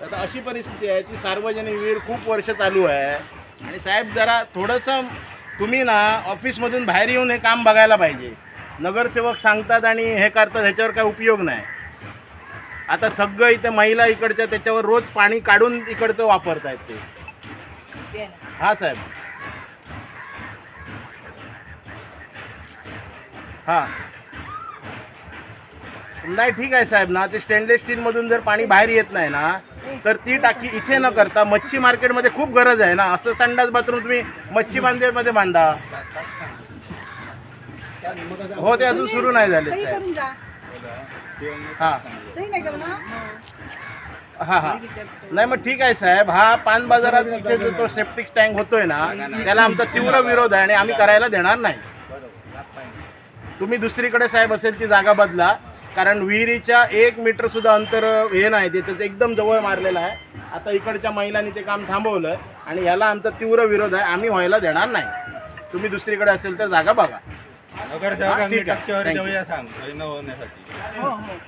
आता अशी परिस्थिती आहे ती सार्वजनिक विहीर खूप वर्ष चालू आहे आणि साहेब जरा थोडंसं तुम्ही ना ऑफिसमधून बाहेर येऊन हे काम बघायला पाहिजे. नगरसेवक सांगतात आणि हे करतात, ह्याच्यावर काय उपयोग नाही. आता सगळं इथे महिला इकडच्या त्याच्यावर रोज पाणी काढून इकडचं वापरतायत ते. हां साहेब. हां नाही ठीक आहे साहेब ना, ते स्टेनलेस स्टीलमधून जर पाणी बाहेर येत नाही ना तर ती टाकी इथे न करता मच्छी मार्केटमध्ये खूप गरज आहे ना. असं संडास बाथरूम तुम्ही मच्छी मार्केटमध्ये बांधा. हो ते अजून सुरू नाही झाले साहेब. हां हां हां नाही मग ठीक आहे साहेब. हा पान बाजारात इथे जो तो सेप्टिक टँक होतोय ना त्याला आमचा तीव्र विरोध आहे आणि आम्ही करायला देणार नाही. तुम्ही दुसरीकडे साहेब असेल ती जागा बदला, कारण विहिरीच्या 1 मीटर सुद्धा अंतर हे नाही, ते त्याचं एकदम जवळ मारलेलं आहे. आता इकडच्या महिलांनी ते काम थांबवलं आणि याला आमचा तीव्र विरोध आहे. आम्ही व्हायला देणार नाही. तुम्ही दुसरीकडे असेल तर जागा बघा. नगरसेवकांनी टक्केवारी देऊया सांग न होण्यासाठी.